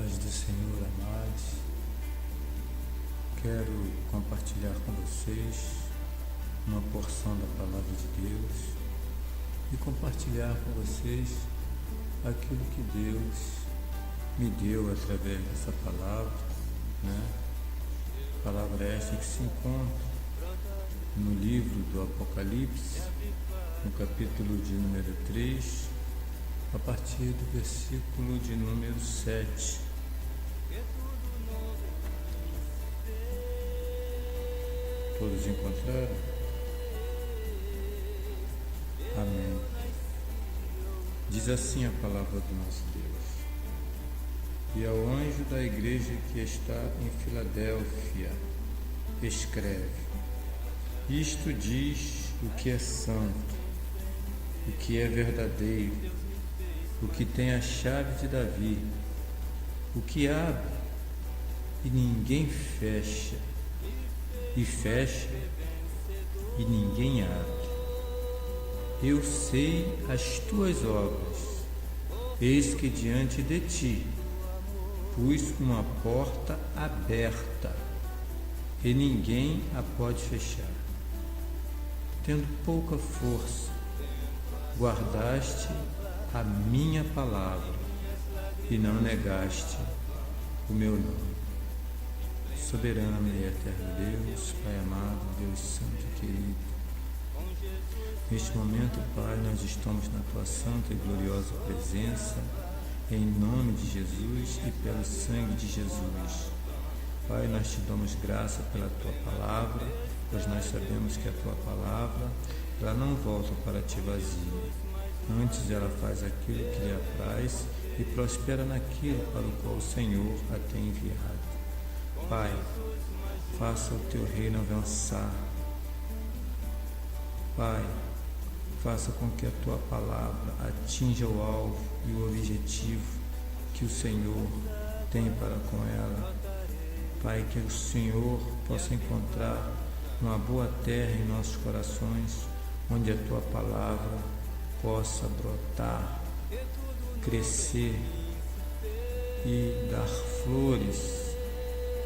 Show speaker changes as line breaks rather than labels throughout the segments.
paz do Senhor, amados. Quero compartilhar com vocês uma porção da Palavra de Deus e compartilhar com vocês aquilo que Deus me deu através dessa palavra, né? Palavra esta que se encontra no livro do Apocalipse, no capítulo de número 3, a partir do versículo de número 7. Todos encontraram? Amém. Diz assim a palavra do nosso Deus: E ao anjo da igreja que está em Filadélfia, escreve: Isto diz o que é santo, o que é verdadeiro, o que tem a chave de Davi, o que abre e ninguém fecha, e fecha e ninguém abre. Eu sei as tuas obras, eis que diante de ti pus uma porta aberta, e ninguém a pode fechar. Tendo pouca força, guardaste a minha palavra e não negaste o meu nome. Soberano e eterno Deus, Pai amado, Deus santo e querido, neste momento, Pai, nós estamos na Tua santa e gloriosa presença, em nome de Jesus e pelo sangue de Jesus. Pai, nós te damos graça pela Tua palavra, pois nós sabemos que a Tua palavra, ela não volta para Ti vazia. Antes ela faz aquilo que lhe apraz e prospera naquilo para o qual o Senhor a tem enviado. Pai, faça o Teu reino avançar. Pai, faça com que a Tua palavra atinja o alvo e o objetivo que o Senhor tem para com ela. Pai, que o Senhor possa encontrar uma boa terra em nossos corações, onde a Tua palavra possa brotar, crescer e dar flores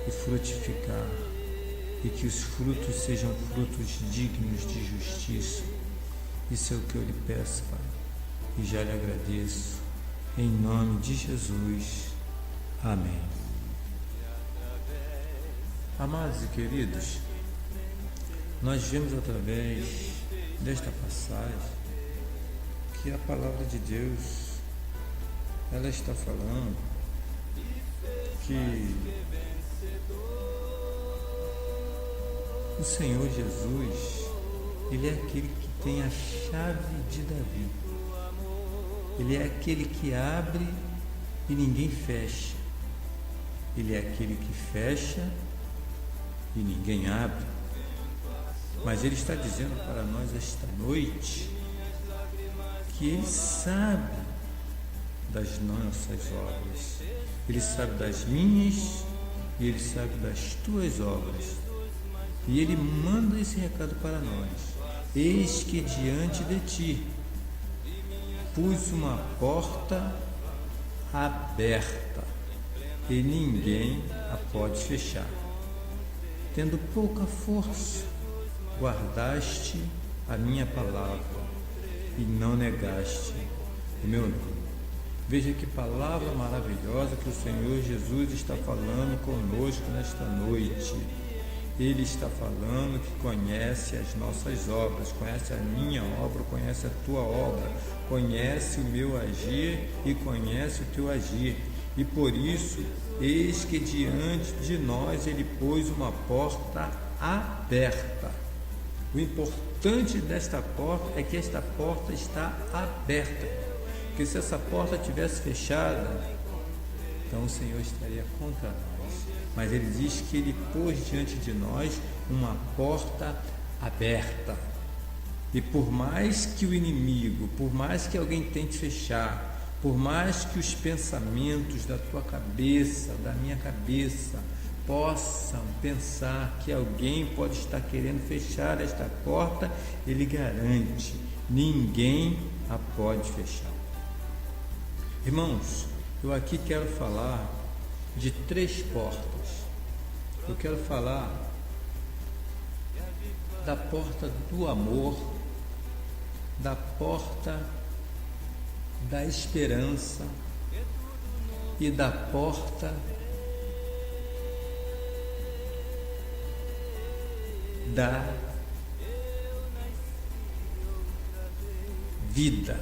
e frutificar, e que os frutos sejam frutos dignos de justiça. Isso é o que eu lhe peço, Pai, e já lhe agradeço, em nome de Jesus. Amém. Amados e queridos, nós vemos através desta passagem que a palavra de Deus, ela está falando que o Senhor Jesus, Ele é aquele que tem a chave de Davi. Ele é aquele que abre e ninguém fecha. Ele é aquele que fecha e ninguém abre. Mas Ele está dizendo para nós esta noite que Ele sabe das nossas obras. Ele sabe das minhas e Ele sabe das tuas obras. E Ele manda esse recado para nós: eis que diante de ti pus uma porta aberta, e ninguém a pode fechar. Tendo pouca força, guardaste a minha palavra e não negaste o meu nome. Veja que palavra maravilhosa que o Senhor Jesus está falando conosco nesta noite. Ele está falando que conhece as nossas obras, conhece a minha obra, conhece a tua obra, conhece o meu agir e conhece o teu agir. E por isso, eis que diante de nós Ele pôs uma porta aberta. O importante desta porta é que esta porta está aberta. Porque se essa porta tivesse fechada, então o Senhor estaria contra nós. Mas Ele diz que Ele pôs diante de nós uma porta aberta. E por mais que o inimigo, por mais que alguém tente fechar, por mais que os pensamentos da tua cabeça, da minha cabeça, possam pensar que alguém pode estar querendo fechar esta porta, Ele garante: ninguém a pode fechar. Irmãos, eu aqui quero falar de 3 portas. Eu quero falar da porta do amor, da porta da esperança e da porta da vida.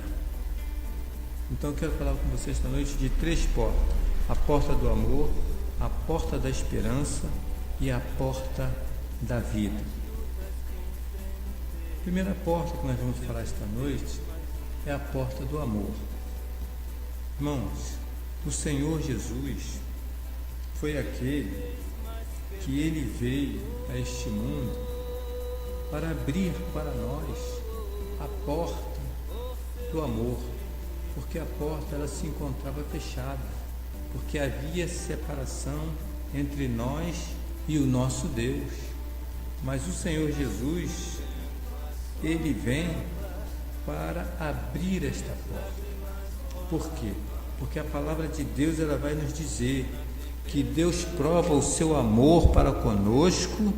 Então eu quero falar com vocês esta noite de 3 portas: a porta do amor, a porta da esperança e a porta da vida. A primeira porta que nós vamos falar esta noite é a porta do amor. Irmãos, o Senhor Jesus foi aquele que ele veio a este mundo para abrir para nós a porta do amor, porque a porta ela se encontrava fechada, porque havia separação entre nós e o nosso Deus. Mas o Senhor Jesus, ele vem para abrir esta porta. Por quê? Porque a palavra de Deus ela vai nos dizer que Deus prova o seu amor para conosco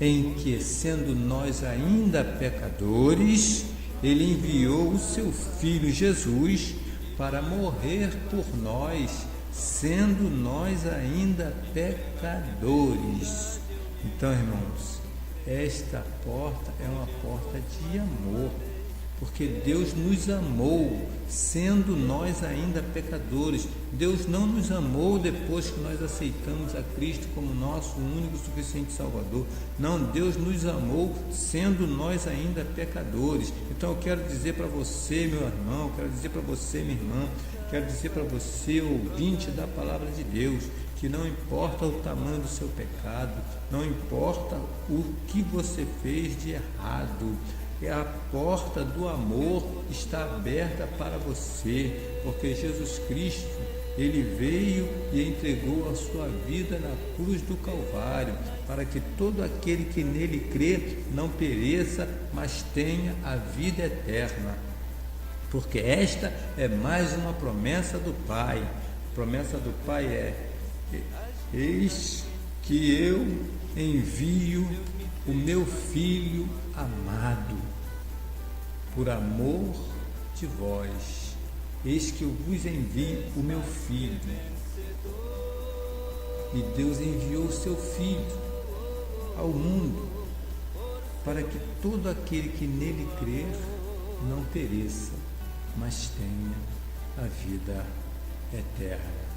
em que, sendo nós ainda pecadores, ele enviou o seu Filho Jesus para morrer por nós, sendo nós ainda pecadores. Então, irmãos, esta porta é uma porta de amor, porque Deus nos amou, sendo nós ainda pecadores. Deus não nos amou depois que nós aceitamos a Cristo como nosso único e suficiente Salvador. Não, Deus nos amou sendo nós ainda pecadores. Então eu quero dizer para você, meu irmão, quero dizer para você, minha irmã, quero dizer para você, ouvinte da palavra de Deus, que não importa o tamanho do seu pecado, não importa o que você fez de errado, a porta do amor está aberta para você, porque Jesus Cristo, ele veio e entregou a sua vida na cruz do Calvário, para que todo aquele que nele crê não pereça, mas tenha a vida eterna. Porque esta é mais uma promessa do Pai. A promessa do Pai é: eis que eu envio o meu Filho amado, por amor de vós. Eis que eu vos envio o meu Filho. E Deus enviou o seu Filho ao mundo, para que todo aquele que nele crer não pereça, mas tenha a vida eterna.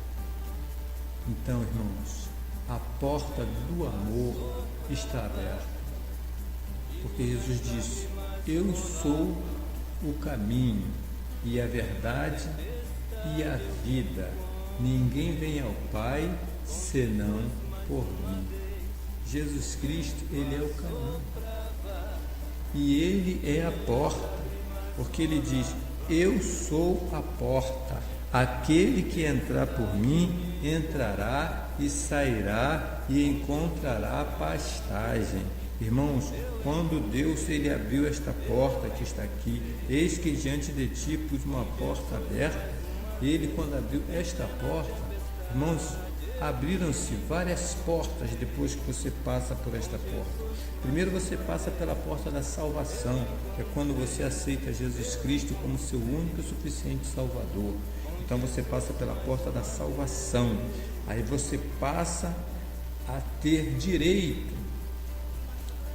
Então, irmãos, a porta do amor está aberta, porque Jesus disse: eu sou o caminho e a verdade e a vida. Ninguém vem ao Pai senão por mim. Jesus Cristo, ele é o caminho e ele é a porta, porque ele diz: eu sou a porta. Aquele que entrar por mim entrará e sairá e encontrará pastagem. Irmãos, quando Deus ele abriu esta porta que está aqui, eis que diante de ti pus uma porta aberta. Ele, quando abriu esta porta, irmãos, abriram-se várias portas depois que você passa por esta porta. Primeiro você passa pela porta da salvação, que é quando você aceita Jesus Cristo como seu único e suficiente Salvador. Então você passa pela porta da salvação. Aí você passa a ter direito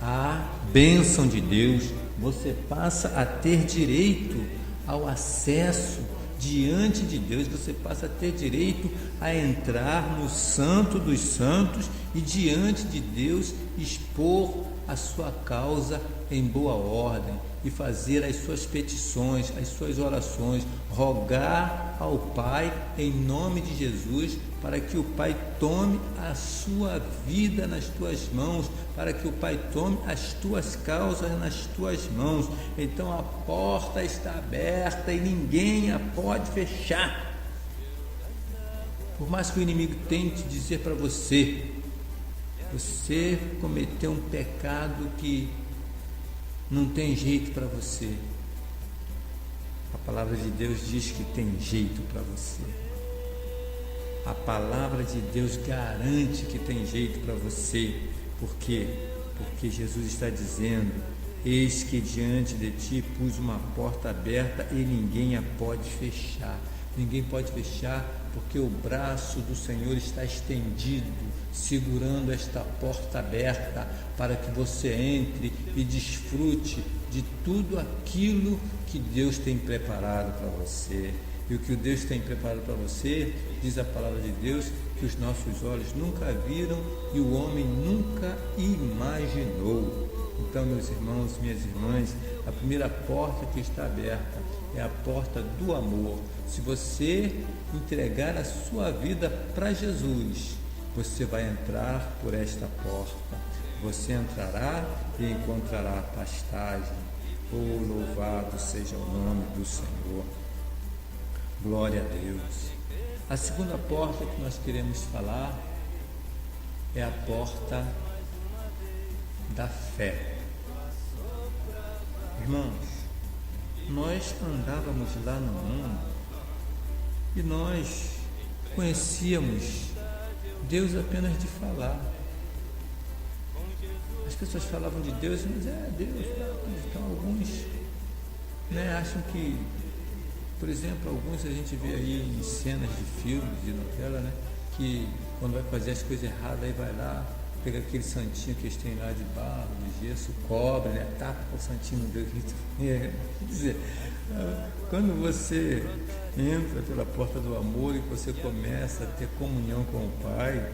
à bênção de Deus, você passa a ter direito ao acesso diante de Deus, você passa a ter direito a entrar no Santo dos Santos e diante de Deus expor a sua causa em boa ordem e fazer as suas petições, as suas orações, rogar ao Pai em nome de Jesus, para que o Pai tome a sua vida nas tuas mãos, para que o Pai tome as tuas causas nas tuas mãos. Então a porta está aberta e ninguém a pode fechar. Por mais que o inimigo tente dizer para você: você cometeu um pecado que não tem jeito para você. A palavra de Deus diz que tem jeito para você. A palavra de Deus garante que tem jeito para você. Por quê? Porque Jesus está dizendo: eis que diante de ti pus uma porta aberta e ninguém a pode fechar. Ninguém pode fechar, porque o braço do Senhor está estendido, segurando esta porta aberta, para que você entre e desfrute de tudo aquilo que Deus tem preparado para você. E o que Deus tem preparado para você, diz a palavra de Deus, que os nossos olhos nunca viram e o homem nunca imaginou. Então, meus irmãos, minhas irmãs, a primeira porta que está aberta é a porta do amor. Se você entregar a sua vida para Jesus, você vai entrar por esta porta. Você entrará e encontrará pastagem. Oh, louvado seja o nome do Senhor. Glória a Deus. A segunda porta que nós queremos falar é a porta da fé. Irmãos, nós andávamos lá no mundo e nós conhecíamos Deus apenas de falar. As pessoas falavam de Deus, mas é Deus. Então alguns acham que, por exemplo, alguns a gente vê aí em cenas de filmes, de novela, que quando vai fazer as coisas erradas, aí vai lá, pega aquele santinho que eles têm lá de barro, de gesso, cobre, tapa o santinho no dedo. Quer dizer, quando você entra pela porta do amor e você começa a ter comunhão com o Pai,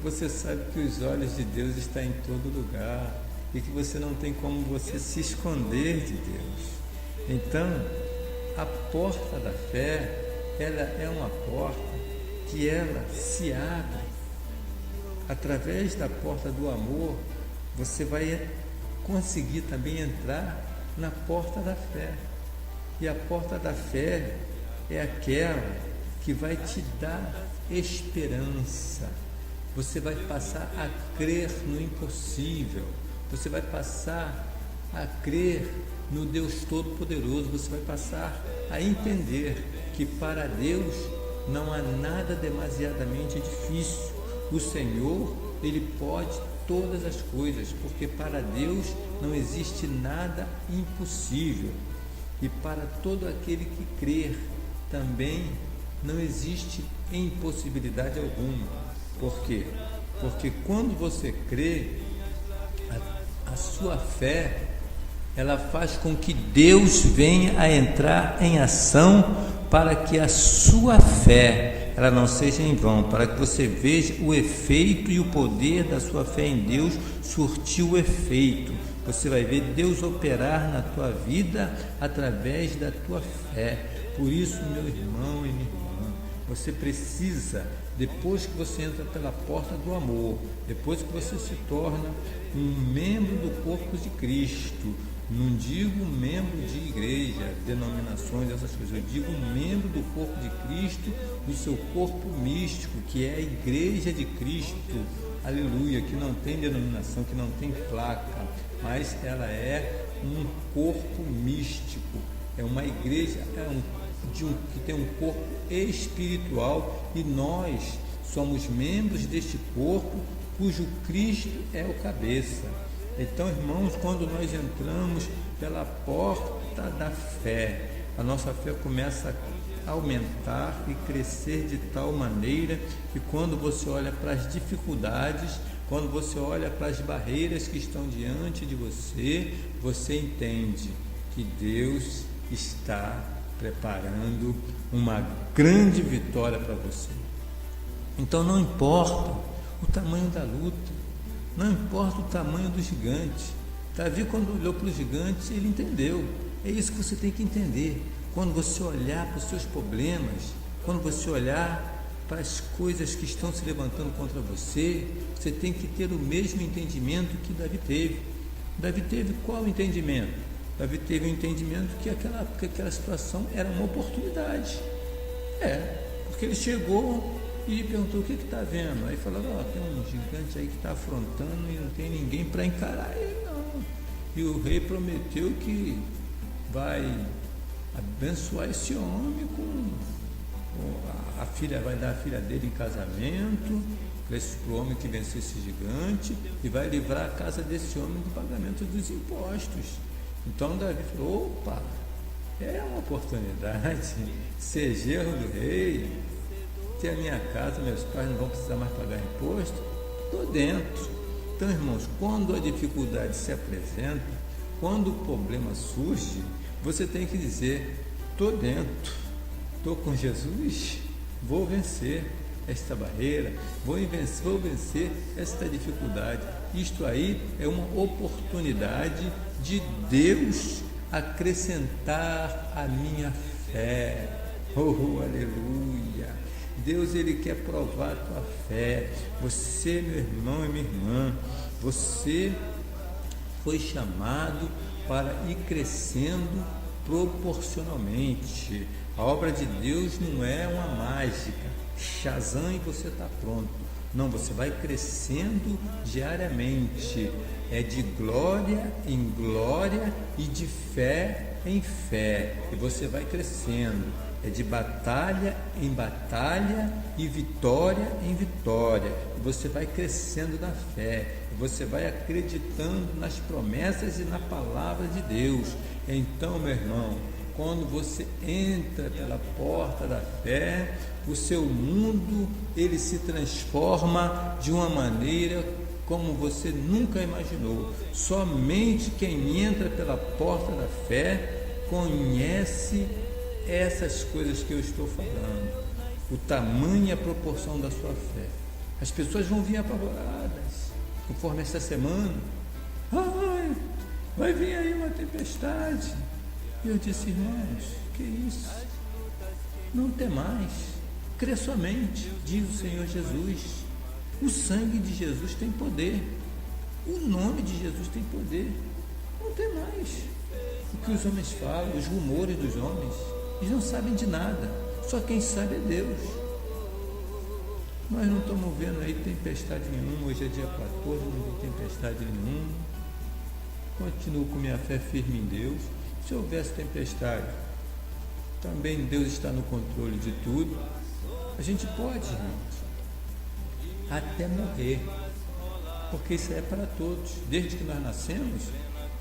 você sabe que os olhos de Deus estão em todo lugar e que você não tem como você se esconder de Deus. Então, a porta da fé, ela é uma porta que ela se abre. Através da porta do amor, você vai conseguir também entrar na porta da fé. E a porta da fé é aquela que vai te dar esperança. Você vai passar a crer no impossível. Você vai passar a crer no Deus Todo-Poderoso. Você vai passar a entender que para Deus não há nada demasiadamente difícil. O Senhor, Ele pode todas as coisas, porque para Deus não existe nada impossível. E para todo aquele que crer também não existe impossibilidade alguma. Por quê? Porque quando você crê, a sua fé, ela faz com que Deus venha a entrar em ação para que a sua fé, ela não seja em vão, para que você veja o efeito e o poder da sua fé em Deus surtir o efeito. Você vai ver Deus operar na tua vida através da tua fé. Por isso, meu irmão e minha irmã, você precisa, depois que você entra pela porta do amor, depois que você se torna um membro do corpo de Cristo, não digo membro de igreja, denominações, essas coisas, eu digo membro do corpo de Cristo, do seu corpo místico, que é a igreja de Cristo, aleluia, que não tem denominação, que não tem placa, mas ela é um corpo místico, é uma igreja, que tem um corpo espiritual, e nós somos membros deste corpo, cujo Cristo é o cabeça. Então, irmãos, quando nós entramos pela porta da fé, a nossa fé começa a aumentar e crescer de tal maneira que quando você olha para as dificuldades, quando você olha para as barreiras que estão diante de você, você entende que Deus está preparando uma grande vitória para você. Então não importa o tamanho da luta, não importa o tamanho do gigante. Davi, quando olhou para os gigantes, ele entendeu. É isso que você tem que entender. Quando você olhar para os seus problemas, quando você olhar para as coisas que estão se levantando contra você, você tem que ter o mesmo entendimento que Davi teve. Davi teve qual entendimento? Davi teve o entendimento que aquela situação era uma oportunidade. Porque ele chegou e perguntou: o que está vendo? Aí falou: tem um gigante aí que está afrontando e não tem ninguém para encarar ele, não. E o rei prometeu que vai abençoar esse homem a filha vai dar a filha dele em casamento para o homem que venceu esse gigante e vai livrar a casa desse homem do pagamento dos impostos. Então Davi falou: opa, é uma oportunidade, ser genro do rei, ter a minha casa, meus pais não vão precisar mais pagar imposto, estou dentro. Então, irmãos, quando a dificuldade se apresenta, quando o problema surge, você tem que dizer: estou dentro, estou com Jesus, vou vencer esta barreira, vou vencer esta dificuldade. Isto aí é uma oportunidade de Deus acrescentar a minha fé. Oh, aleluia! Deus, Ele quer provar a tua fé. Você, meu irmão e minha irmã, você foi chamado para ir crescendo proporcionalmente. A obra de Deus não é uma mágica, Shazam e você está pronto. Não, você vai crescendo diariamente. É de glória em glória e de fé em fé. E você vai crescendo. É de batalha em batalha e vitória em vitória. E você vai crescendo na fé. E você vai acreditando nas promessas e na palavra de Deus. Então, meu irmão, quando você entra pela porta da fé, o seu mundo ele se transforma de uma maneira como você nunca imaginou. Somente quem entra pela porta da fé conhece essas coisas que eu estou falando, o tamanho e a proporção da sua fé. As pessoas vão vir apavoradas, conforme esta semana. Ai, vai vir aí uma tempestade. E eu disse: irmãos, que isso? Não tem mais. Crê somente, diz o Senhor Jesus. O sangue de Jesus tem poder. O nome de Jesus tem poder. Não tem mais. O que os homens falam, os rumores dos homens, eles não sabem de nada. Só quem sabe é Deus. Nós não estamos vendo aí tempestade nenhuma. Hoje é dia 14, não tem tempestade nenhuma. Continuo com minha fé firme em Deus. Se houvesse tempestade, também Deus está no controle de tudo. A gente pode, irmãos, até morrer, porque isso é para todos. Desde que nós nascemos,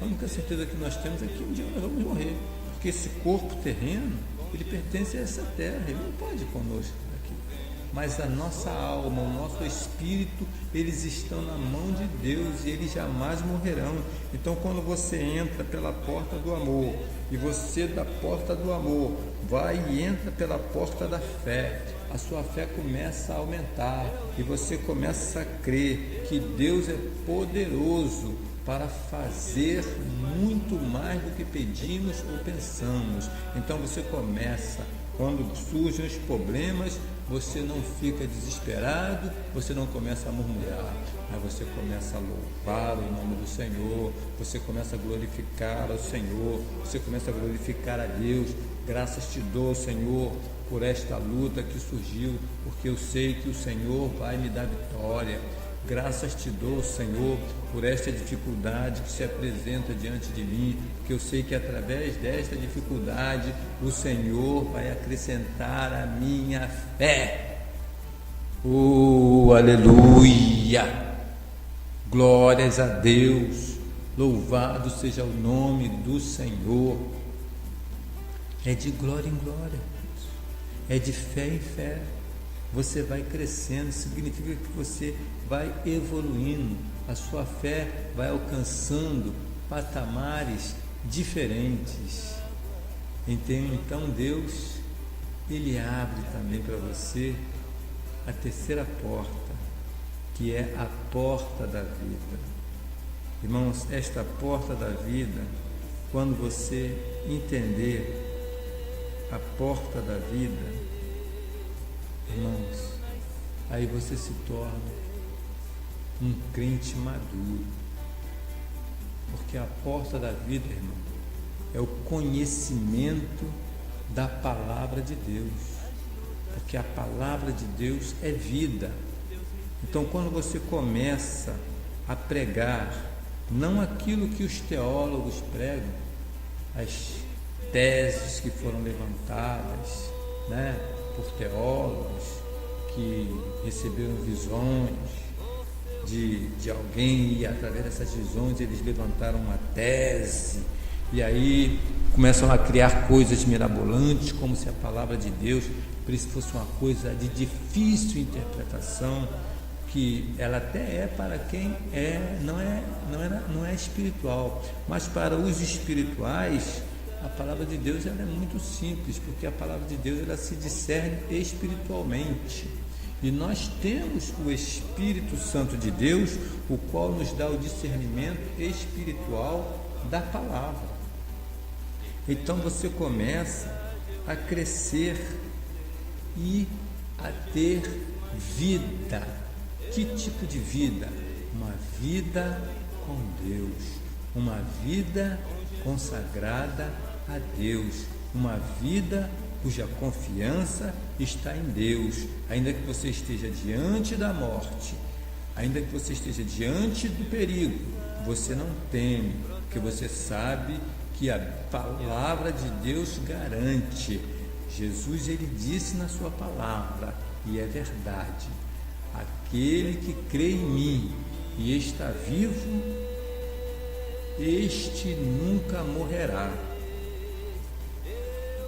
a única certeza que nós temos é que um dia nós vamos morrer, porque esse corpo terreno, ele pertence a essa terra, ele não pode ir conosco aqui. Mas a nossa alma, o nosso espírito, eles estão na mão de Deus e eles jamais morrerão. Então, quando você entra pela porta do amor, e você da porta do amor vai e entra pela porta da fé, a sua fé começa a aumentar e você começa a crer que Deus é poderoso para fazer muito mais do que pedimos ou pensamos. Então você começa, quando surgem os problemas, você não fica desesperado, você não começa a murmurar, mas você começa a louvar o nome do Senhor, você começa a glorificar ao Senhor, você começa a glorificar a Deus. Graças te dou, Senhor, por esta luta que surgiu, porque eu sei que o Senhor vai me dar vitória. Graças te dou, Senhor, por esta dificuldade que se apresenta diante de mim, porque eu sei que através desta dificuldade o Senhor vai acrescentar a minha fé. Oh, aleluia! Glórias a Deus, louvado seja o nome do Senhor. É de glória em glória, é de fé em fé. Você vai crescendo, significa que você vai evoluindo, a sua fé vai alcançando patamares diferentes. Então Deus, Ele abre também para você a terceira porta, que é a porta da vida. Irmãos, esta porta da vida, quando você entender a porta da vida, irmãos, aí você se torna um crente maduro, porque a porta da vida, irmão, é o conhecimento da palavra de Deus, porque a palavra de Deus é vida. Então, quando você começa a pregar, não aquilo que os teólogos pregam, as teses que foram levantadas, né? por teólogos que receberam visões de alguém, e através dessas visões eles levantaram uma tese, e aí começam a criar coisas mirabolantes, como se a palavra de Deus fosse uma coisa de difícil interpretação, que ela até é para quem não é espiritual, mas para os espirituais a palavra de Deus ela é muito simples, porque a palavra de Deus ela se discerne espiritualmente. E nós temos o Espírito Santo de Deus, o qual nos dá o discernimento espiritual da palavra. Então você começa a crescer e a ter vida. Que tipo de vida? Uma vida com Deus, uma vida consagrada a Deus, uma vida cuja confiança está em Deus. Ainda que você esteja diante da morte, ainda que você esteja diante do perigo, você não teme, porque você sabe que a palavra de Deus garante. Jesus ele disse na sua palavra, e é verdade: aquele que crê em mim e está vivo, este nunca morrerá.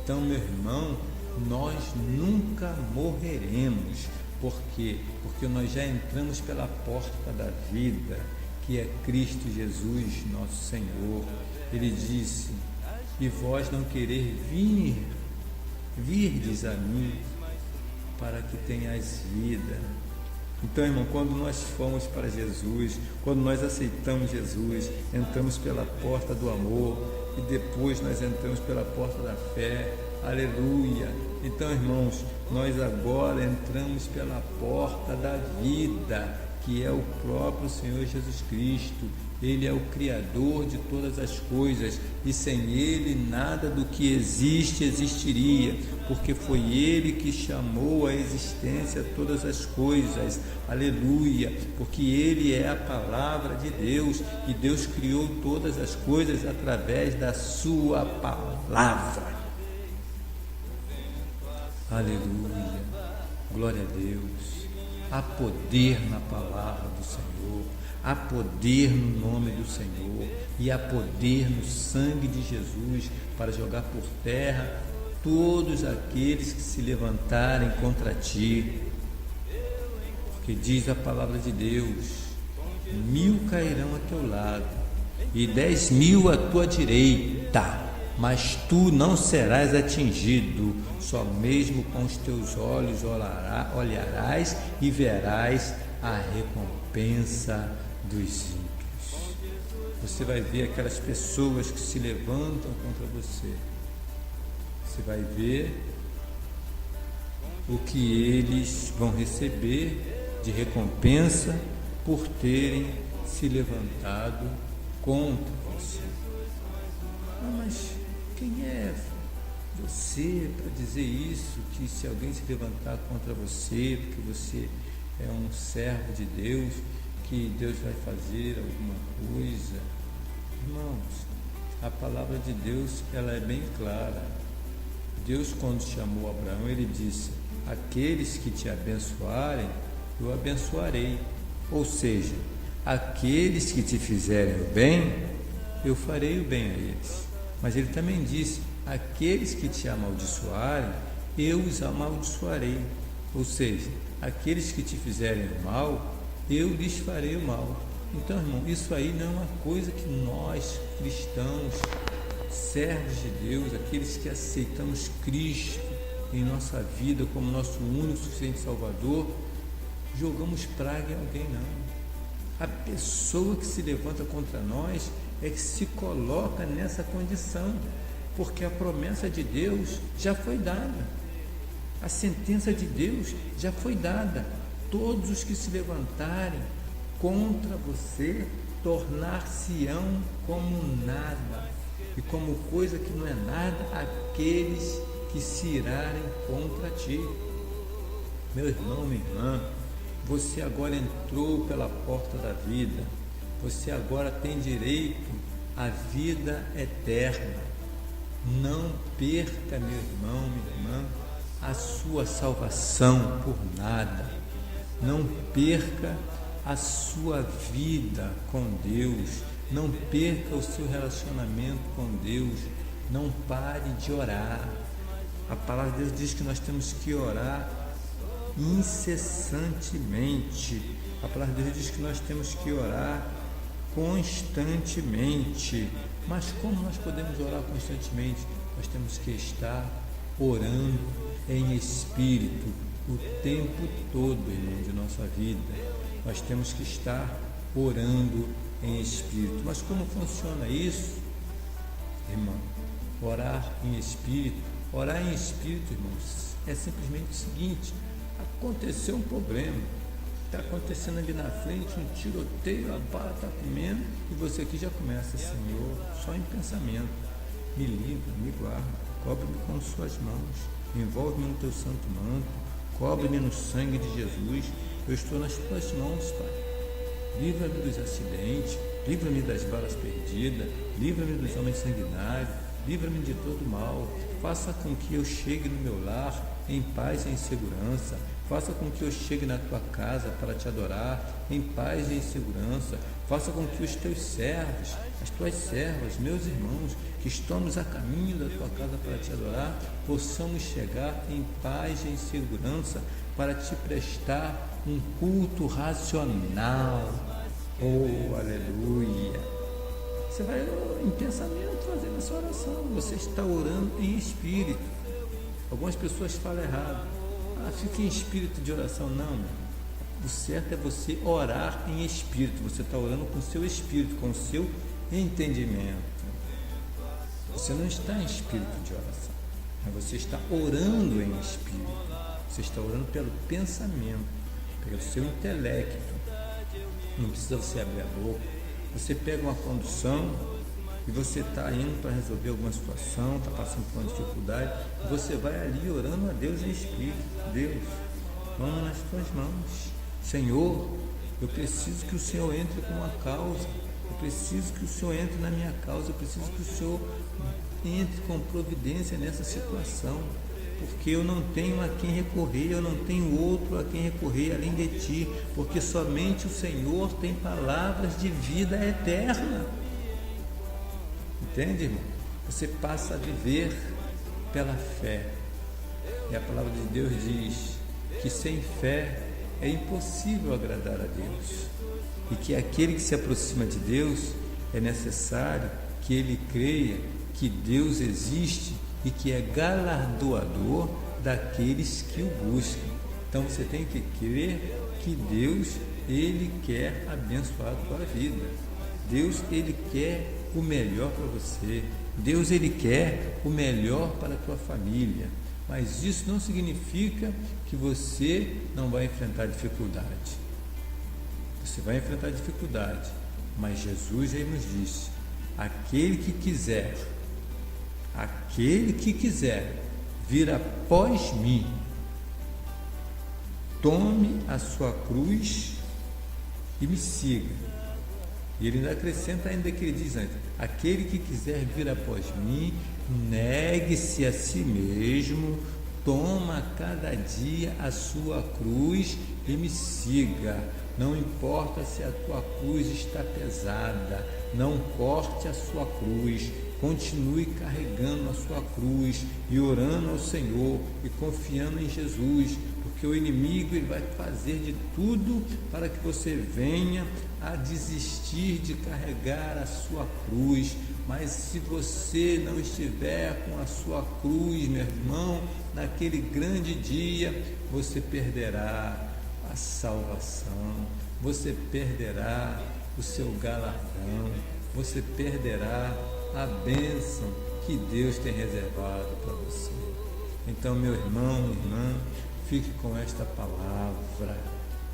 Então, meu irmão, nós nunca morreremos. Por quê? Porque nós já entramos pela porta da vida, que é Cristo Jesus, nosso Senhor. Ele disse: e vós não querer virdes a mim, para que tenhais vida. Então, irmão, quando nós fomos para Jesus, quando nós aceitamos Jesus, entramos pela porta do amor, e depois nós entramos pela porta da fé. Aleluia! Então, irmãos, nós agora entramos pela porta da vida, que é o próprio Senhor Jesus Cristo. Ele é o Criador de todas as coisas, e sem Ele nada do que existe existiria, porque foi Ele que chamou à existência todas as coisas. Aleluia! Porque Ele é a palavra de Deus, e Deus criou todas as coisas através da sua palavra. Aleluia! Glória a Deus! Há poder na palavra do Senhor, há poder no nome do Senhor, e há poder no sangue de Jesus para jogar por terra todos aqueles que se levantarem contra ti. Porque diz a palavra de Deus: 1000 cairão a teu lado e 10.000 à tua direita, mas tu não serás atingido. Só mesmo com os teus olhos olharás e verás a recompensa dos ímpios. Você vai ver aquelas pessoas que se levantam contra você. Você vai ver o que eles vão receber de recompensa por terem se levantado contra você. Mas quem é você para dizer isso? Que se alguém se levantar contra você, porque você é um servo de Deus, que Deus vai fazer alguma coisa? Irmãos, a palavra de Deus ela é bem clara. Deus, quando chamou Abraão, ele disse: aqueles que te abençoarem, eu abençoarei. Ou seja, aqueles que te fizerem o bem, eu farei o bem a eles. Mas ele também disse: aqueles que te amaldiçoarem, eu os amaldiçoarei. Ou seja, aqueles que te fizerem o mal, eu lhes farei o mal. Então, irmão, isso aí não é uma coisa que nós, cristãos, servos de Deus, aqueles que aceitamos Cristo em nossa vida como nosso único e suficiente Salvador, jogamos praga em alguém, não. A pessoa que se levanta contra nós é que se coloca nessa condição, porque a promessa de Deus já foi dada, a sentença de Deus já foi dada. Todos os que se levantarem contra você tornar-se-ão como nada, e como coisa que não é nada aqueles que se irarem contra ti. Meu irmão, minha irmã, você agora entrou pela porta da vida, você agora tem direito à vida eterna. Não perca, meu irmão, minha irmã, a sua salvação por nada. Não perca a sua vida com Deus. Não perca o seu relacionamento com Deus. Não pare de orar. A palavra de Deus diz que nós temos que orar incessantemente. A palavra de Deus diz que nós temos que orar constantemente. Mas como nós podemos orar constantemente? Nós temos que estar orando em espírito o tempo todo, irmão, de nossa vida. Nós temos que estar orando em espírito. Mas como funciona isso, irmão? Orar em espírito. Orar em espírito, irmãos, é simplesmente o seguinte: aconteceu um problema, está acontecendo ali na frente um tiroteio, a bala está comendo, e você aqui já começa: Senhor, só em pensamento, me livra, me guarda, cobre-me com suas mãos, envolve-me no teu santo manto, cobre-me no sangue de Jesus, eu estou nas tuas mãos, Pai. Livra-me dos acidentes, livra-me das balas perdidas, livra-me dos homens sanguinários, livra-me de todo mal. Faça com que eu chegue no meu lar em paz e em segurança. Faça com que eu chegue na tua casa para te adorar em paz e em segurança. Faça com que os teus servos, as tuas servas, meus irmãos, que estamos a caminho da tua casa para te adorar, possamos chegar em paz e em segurança para te prestar um culto racional. Oh, aleluia! Você vai em pensamento fazendo essa oração. Você está orando em espírito. Algumas pessoas falam errado. Fica em espírito de oração. Não. O certo é você orar em espírito. Você está orando com o seu espírito, com o seu entendimento. Você não está em espírito de oração, mas você está orando em espírito. Você está orando pelo pensamento, pelo seu intelecto. Não precisa você abrir a boca. Você pega uma condução e você está indo para resolver alguma situação, está passando por uma dificuldade, e você vai ali orando a Deus em espírito. Deus, vamos nas tuas mãos. Senhor, eu preciso que o Senhor entre com uma causa. Eu preciso que o Senhor entre na minha causa. Eu preciso que o Senhor entre com providência nessa situação. Porque eu não tenho a quem recorrer, eu não tenho outro a quem recorrer além de ti, porque somente o Senhor tem palavras de vida eterna. Entende, irmão? Você passa a viver pela fé. E a palavra de Deus diz que sem fé é impossível agradar a Deus. E que aquele que se aproxima de Deus é necessário que ele creia que Deus existe e que é galardoador daqueles que o buscam. Então você tem que crer que Deus, ele quer abençoar a tua vida. Deus, ele quer o melhor para você. Deus, ele quer o melhor para a tua família. Mas isso não significa que você não vai enfrentar dificuldade. Você vai enfrentar dificuldade, mas Jesus já nos disse: aquele que quiser vir após mim, tome a sua cruz e me siga. E ele ainda acrescenta ainda que ele diz antes: aquele que quiser vir após mim, negue-se a si mesmo, toma cada dia a sua cruz e me siga. Não importa se a tua cruz está pesada, não corte a sua cruz, continue carregando a sua cruz e orando ao Senhor e confiando em Jesus, porque o inimigo ele vai fazer de tudo para que você venha a desistir de carregar a sua cruz. Mas se você não estiver com a sua cruz, meu irmão, naquele grande dia, você perderá a salvação, você perderá o seu galardão, você perderá a bênção que Deus tem reservado para você. Então, meu irmão, minha irmã, fique com esta palavra,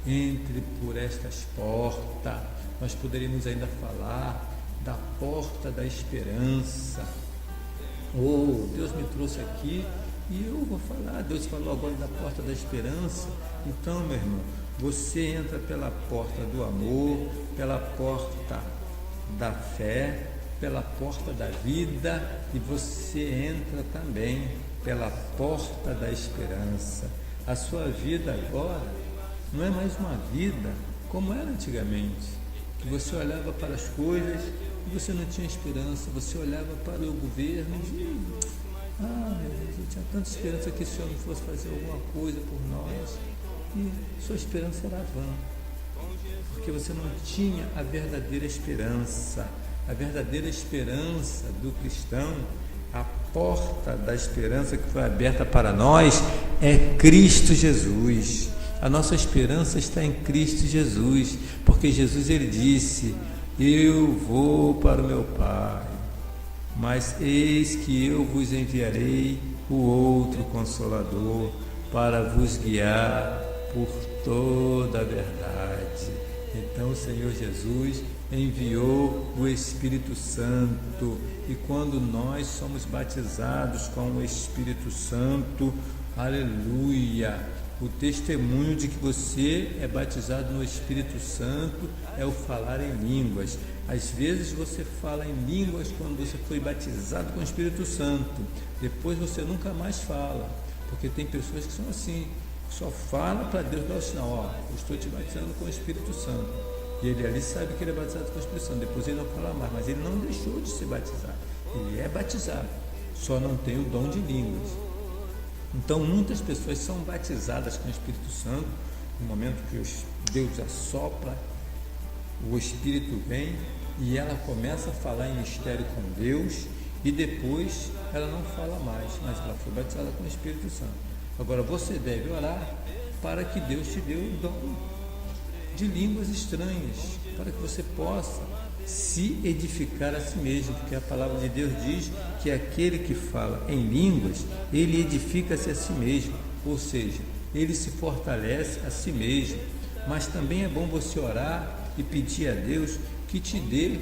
entre por estas portas. Nós poderíamos ainda falar da porta da esperança. Oh, Deus me trouxe aqui e eu vou falar. Deus falou agora da porta da esperança. Então, meu irmão, você entra pela porta do amor, pela porta da fé, pela porta da vida e você entra também pela porta da esperança. A sua vida agora não é mais uma vida como era antigamente, que você olhava para as coisas e você não tinha esperança, você olhava para o governo e meu Deus, eu tinha tanta esperança que esse homem fosse fazer alguma coisa por nós, e sua esperança era vã, porque você não tinha a verdadeira esperança. A verdadeira esperança do cristão, a porta da esperança que foi aberta para nós é Cristo Jesus. A nossa esperança está em Cristo Jesus, porque Jesus, ele disse: eu vou para o meu Pai, mas eis que eu vos enviarei o outro Consolador para vos guiar por toda a verdade. Então o Senhor Jesus enviou o Espírito Santo, e quando nós somos batizados com o Espírito Santo, aleluia, o testemunho de que você é batizado no Espírito Santo é o falar em línguas. Às vezes você fala em línguas quando você foi batizado com o Espírito Santo, depois você nunca mais fala, porque tem pessoas que são assim, só fala para Deus dar o sinal: eu estou te batizando com o Espírito Santo, e ele ali sabe que ele é batizado com o Espírito Santo, depois ele não fala mais, mas ele não deixou de ser batizado, ele é batizado, só não tem o dom de línguas. Então muitas pessoas são batizadas com o Espírito Santo, no momento que Deus assopra, o Espírito vem e ela começa a falar em mistério com Deus, e depois ela não fala mais, mas ela foi batizada com o Espírito Santo. Agora você deve orar para que Deus te dê o dom de línguas estranhas, para que você possa se edificar a si mesmo, porque a palavra de Deus diz que aquele que fala em línguas, ele edifica-se a si mesmo, ou seja, ele se fortalece a si mesmo. Mas também é bom você orar e pedir a Deus que te dê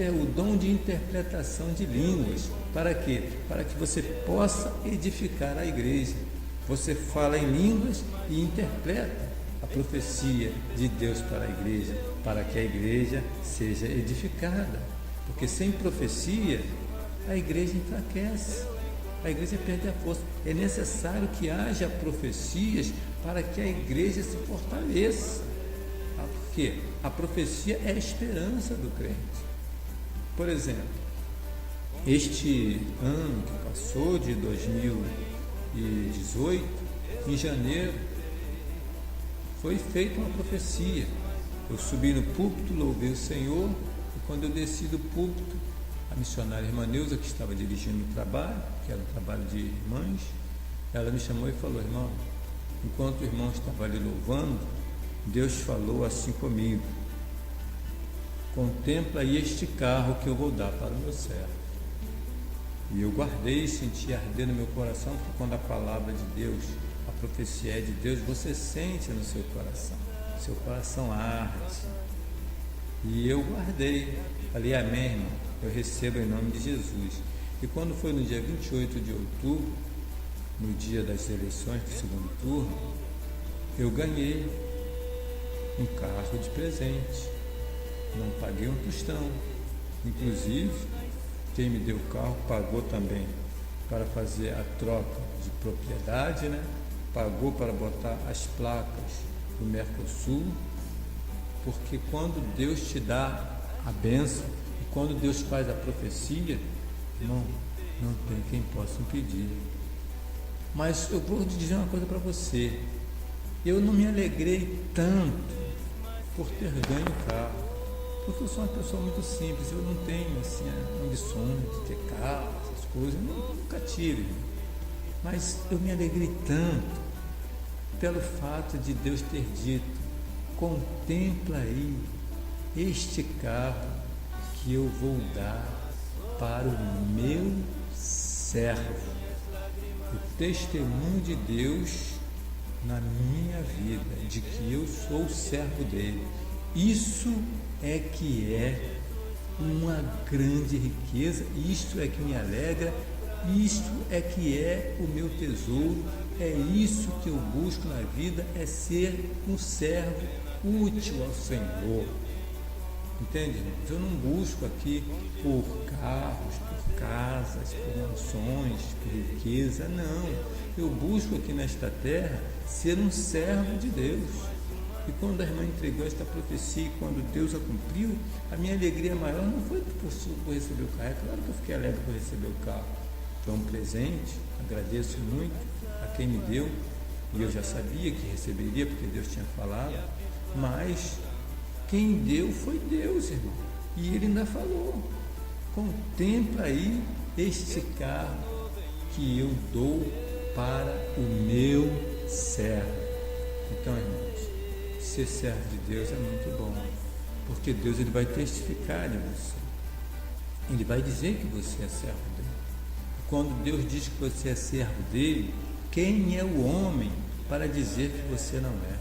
o dom de interpretação de línguas. Para quê? Para que você possa edificar a igreja. Você fala em línguas e interpreta a profecia de Deus para a igreja, para que a igreja seja edificada, porque sem profecia a igreja enfraquece, a igreja perde a força. É necessário que haja profecias para que a igreja se fortaleça, porque a profecia é a esperança do crente. Por exemplo, este ano que passou, de 2018, em janeiro, foi feita uma profecia. Eu subi no púlpito, louvei o Senhor, e quando eu desci do púlpito, a missionária irmã Neuza, que estava dirigindo o trabalho, que era um trabalho de irmãs, ela me chamou e falou: irmão, enquanto o irmão estava ali louvando, Deus falou assim comigo: contempla aí este carro que eu vou dar para o meu servo. E eu guardei, senti arder no meu coração, porque quando a palavra de Deus, a profecia é de Deus, você sente no seu coração arde. E eu guardei, falei: amém, irmão, eu recebo em nome de Jesus. E quando foi no dia 28 de outubro, no dia das eleições do segundo turno, eu ganhei um carro de presente, não paguei um tostão, inclusive quem me deu o carro pagou também para fazer a troca de propriedade, né? Pagou para botar as placas do Mercosul, porque quando Deus te dá a bênção e quando Deus faz a profecia, irmão, não tem quem possa impedir. Mas eu vou te dizer uma coisa para você: eu não me alegrei tanto por ter ganho o carro, porque eu sou uma pessoa muito simples, eu não tenho assim ambições de ter carro, essas coisas, nunca tive. Mas eu me alegrei tanto pelo fato de Deus ter dito: contempla aí este carro que eu vou dar para o meu servo. O testemunho de Deus na minha vida, de que eu sou o servo dele. Isso é que é uma grande riqueza, isto é que me alegra, isto é que é o meu tesouro, é isso que eu busco na vida, é ser um servo útil ao Senhor. Entende, irmãos? Eu não busco aqui por carros, por casas, por mansões, por riqueza, não. Eu busco aqui nesta terra ser um servo de Deus. E quando a irmã entregou esta profecia e quando Deus a cumpriu, a minha alegria maior não foi por receber o carro. É claro que eu fiquei alegre por receber o carro. Foi um presente, agradeço muito a quem me deu. E eu já sabia que receberia, porque Deus tinha falado. Mas quem deu foi Deus, irmão. E Ele ainda falou: contempla aí este carro que eu dou para o meu servo. Então, irmãos, ser servo de Deus é muito bom, porque Deus ele vai testificar em você. Ele vai dizer que você é servo dele. E quando Deus diz que você é servo dele, quem é o homem para dizer que você não é?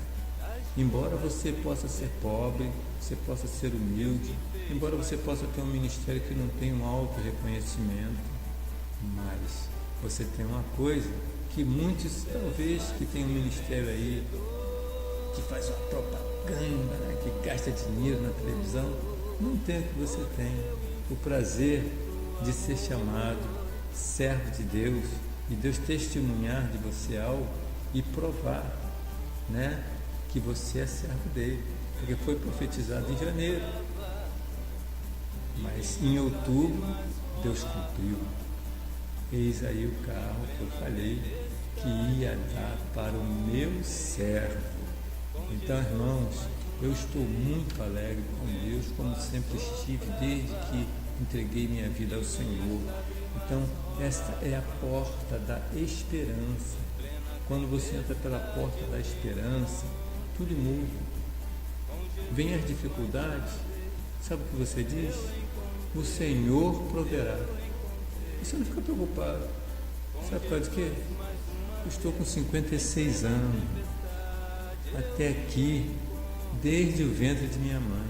Embora você possa ser pobre, você possa ser humilde, embora você possa ter um ministério que não tem um alto reconhecimento, mas você tem uma coisa que muitos, talvez, que tem um ministério aí, que faz uma propaganda, né, que gasta dinheiro na televisão, não tem o que você tem. O prazer de ser chamado servo de Deus, e Deus testemunhar de você algo e provar, né, que você é servo dele, porque foi profetizado em janeiro, mas em outubro Deus cumpriu. Eis aí o carro que eu falei que ia dar para o meu servo. Então, irmãos, eu estou muito alegre com Deus, como sempre estive desde que entreguei minha vida ao Senhor. Então, esta é a porta da esperança. Quando você entra pela porta da esperança, tudo muda. Vem as dificuldades, sabe o que você diz? O Senhor proverá. Você não fica preocupado. Sabe por causa de quê? Eu estou com 56 anos. Até aqui, desde o ventre de minha mãe,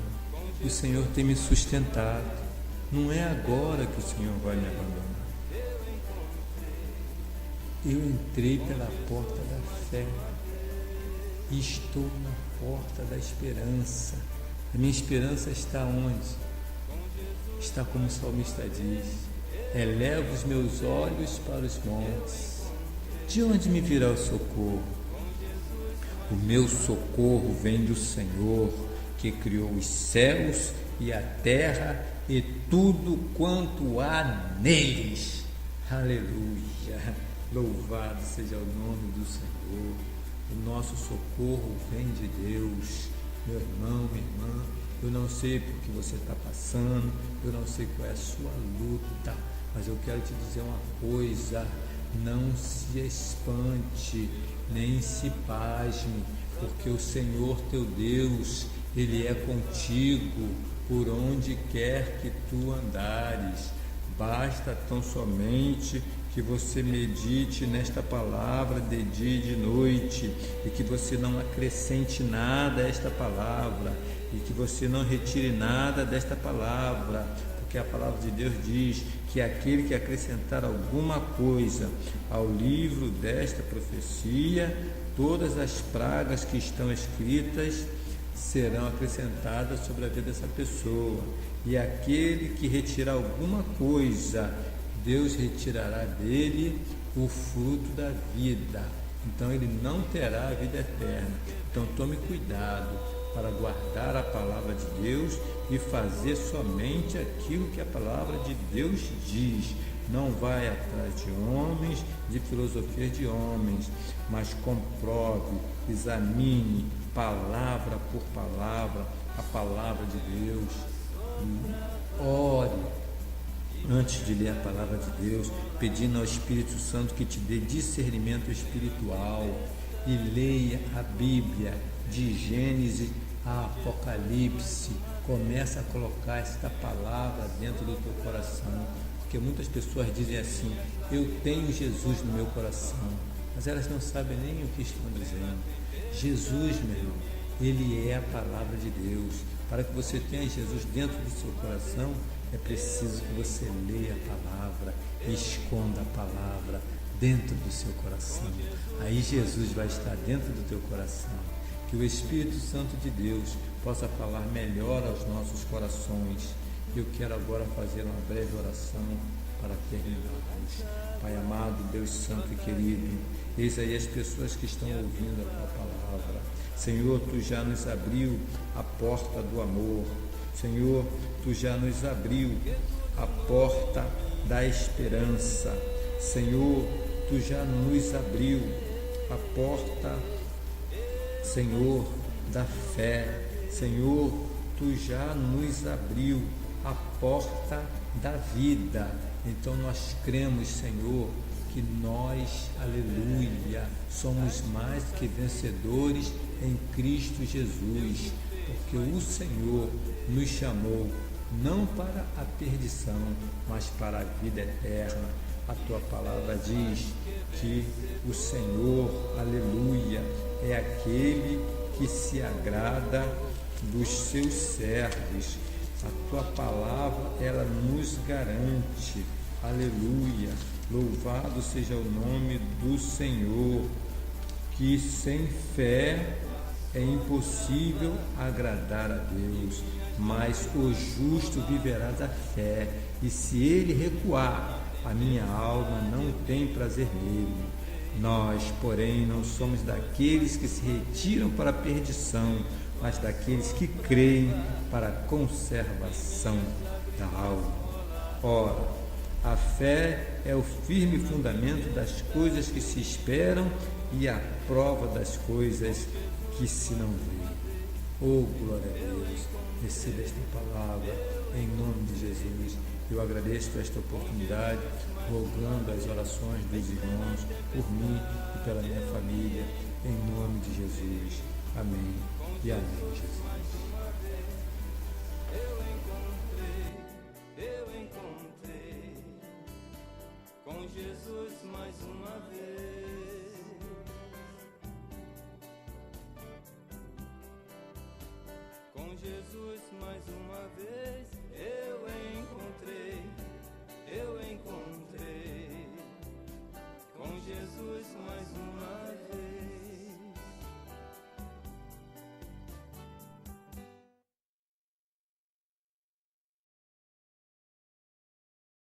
o Senhor tem me sustentado. Não é agora que o Senhor vai me abandonar. Eu entrei pela porta da fé e estou na porta da esperança. A minha esperança está onde? Está como o salmista diz: elevo os meus olhos para os montes. De onde me virá o socorro? O meu socorro vem do Senhor, que criou os céus e a terra e tudo quanto há neles. Aleluia! Louvado seja o nome do Senhor. O nosso socorro vem de Deus. Meu irmão, minha irmã, eu não sei por que você está passando, eu não sei qual é a sua luta, mas eu quero te dizer uma coisa: não se espante, nem se pasme, porque o Senhor teu Deus, Ele é contigo por onde quer que tu andares. Basta tão somente que você medite nesta palavra de dia e de noite, e que você não acrescente nada a esta palavra, e que você não retire nada desta palavra, porque a palavra de Deus diz que aquele que acrescentar alguma coisa ao livro desta profecia, todas as pragas que estão escritas serão acrescentadas sobre a vida dessa pessoa, e aquele que retirar alguma coisa, Deus retirará dele o fruto da vida. Então ele não terá a vida eterna. Então tome cuidado para guardar a palavra de Deus e fazer somente aquilo que a palavra de Deus diz. Não vai atrás de homens, de filosofias de homens, mas comprove, examine palavra por palavra a palavra de Deus. Ore antes de ler a palavra de Deus, pedindo ao Espírito Santo que te dê discernimento espiritual, e leia a Bíblia de Gênesis a Apocalipse. Começa a colocar esta palavra dentro do teu coração, porque muitas pessoas dizem assim: eu tenho Jesus no meu coração, mas elas não sabem nem o que estão dizendo. Jesus, meu irmão, Ele é a palavra de Deus. Para que você tenha Jesus dentro do seu coração, é preciso que você leia a palavra e esconda a palavra dentro do seu coração. Aí Jesus vai estar dentro do teu coração. que o Espírito Santo de Deus possa falar melhor aos nossos corações. Eu quero agora fazer uma breve oração para terminarmos. Pai amado, Deus santo e querido, eis aí as pessoas que estão ouvindo a Tua palavra. Senhor, Tu já nos abriu a porta do amor. Senhor, Tu já nos abriu a porta da esperança. Senhor, Tu já nos abriu a porta, Senhor, da fé. Senhor, Tu já nos abriu a porta da vida. Então nós cremos, Senhor, que nós, aleluia, somos mais que vencedores em Cristo Jesus, porque o Senhor nos chamou não para a perdição, mas para a vida eterna. A Tua palavra diz que o Senhor, aleluia, é aquele que se agrada dos seus servos. A Tua palavra, ela nos garante, aleluia, louvado seja o nome do Senhor, que sem fé é impossível agradar a Deus, mas o justo viverá da fé, e se ele recuar, a minha alma não tem prazer nele. Nós, porém, não somos daqueles que se retiram para a perdição, mas daqueles que creem para a conservação da alma. Ora, a fé é o firme fundamento das coisas que se esperam e a prova das coisas que se não veem. Oh, glória a Deus! Receba esta palavra em nome de Jesus. Eu agradeço por esta oportunidade, rogando as orações dos irmãos por mim e pela minha família, em nome de Jesus. Amém e amém, Jesus.
Eu encontrei com Jesus mais uma vez. Com Jesus mais uma vez eu encontrei. Com Jesus mais uma